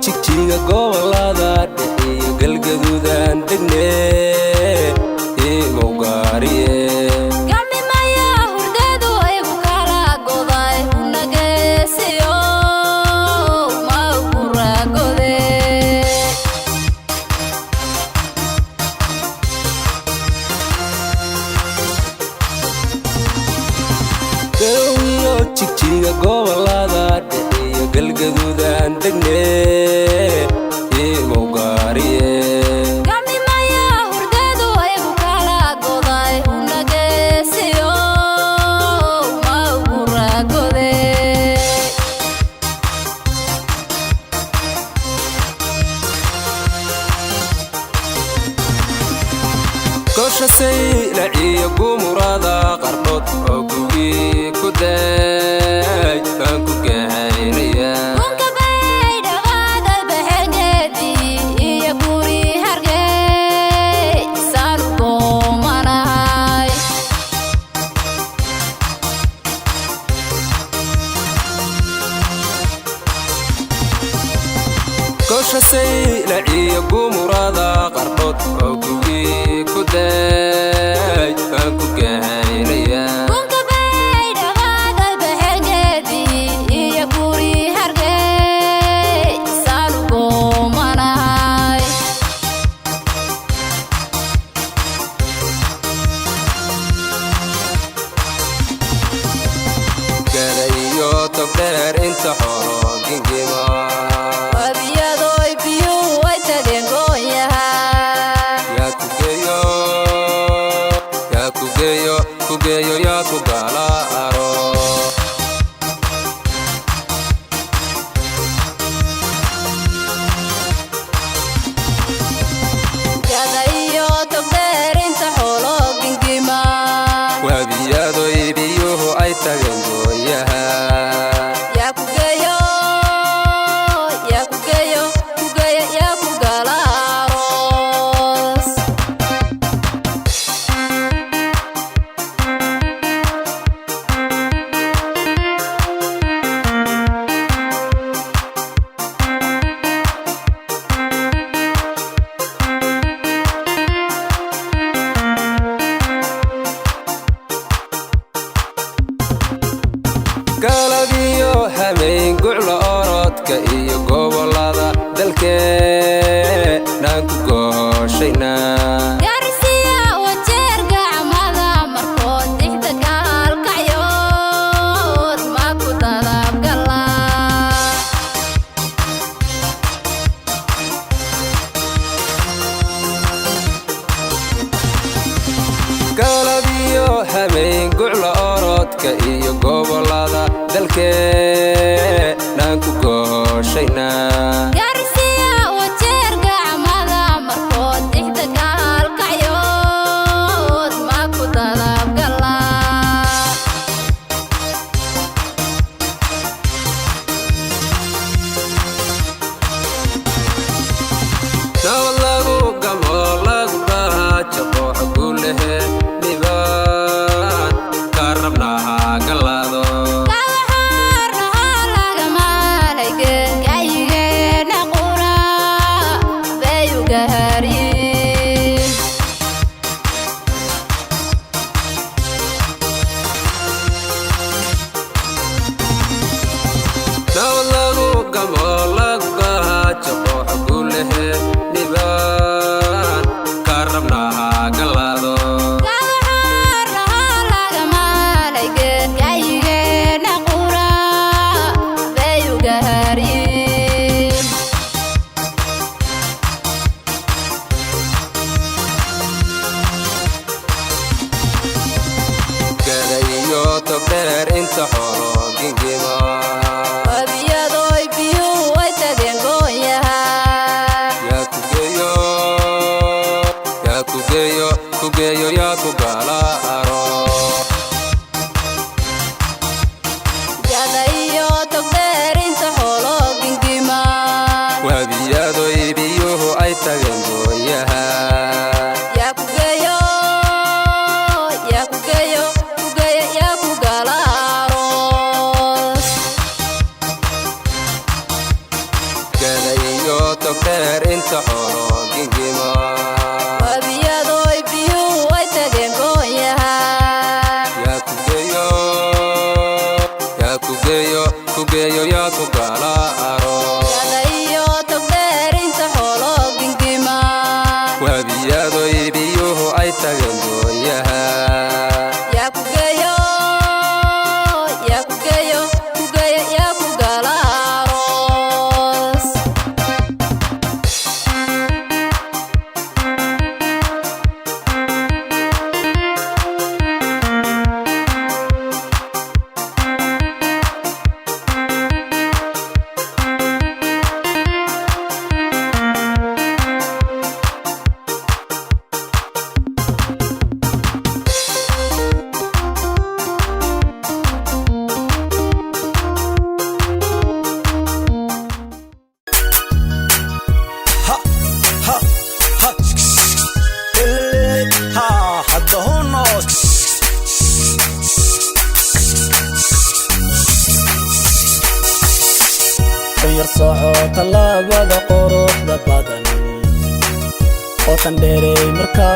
jigjiga gobolada dhexe iyo galgaduudan degnee mawgaariye jigjiga gobolada dhexe iyo galgaduudan degnee mawgaariye gosha saylaciyo gumurada qardhood oo gugii ku day baan ku gahaynaya gosha saylaciyo gumurada qardhood oo gugii ku day baan ku gahaynaya gadayo togdheer inta xoolo gingima kugeyo yaa ku galaaro gadayo togdheer inta xoolo gingima waabiyado ibiyuhu ay tageen gooyaha yaa kugeyo yaa ku galaaros galadiyo hameen gucla orodka iyo gobolada dalkee naan ku gooshayna gaarsiya wajeer gacmada markood dixda gaalkacyood ma ku dadabgala galadiyo hameen gucla orodka iyo gobolada dalkee naan ku gooshayna gaarsiya wajeer gacmada markood dixda gaalkacyood ma ku dadabgala nabad lagu gamo lagu dhaajo qooxa ku lehe dhibaan ka rabnaha galaado nabad lagu gamo lagu dhaajo qooxa ku lehe dhibaan ka rabnaha galaado gadayo togdheer inta xoolo gingima wabiyadoy biyuhu way tageen gooyaha kugeyo yaa ku galaaro gadayo togdheer inta xoolo gingima waabiyado ibiyuhu ay tageen gooyaha yaa kugeyo yaa ku galaaros gadayo togdheer inta xoolo gingima wabiyado biyuhu ay tageen gooyaha kugeeyo yaa ku gala aroos iyo togdheer inta xoolo gingima wabiyado biyuhu ay tageen gooyaha صعود الله بدا قروح ببدن وطن ديري مركا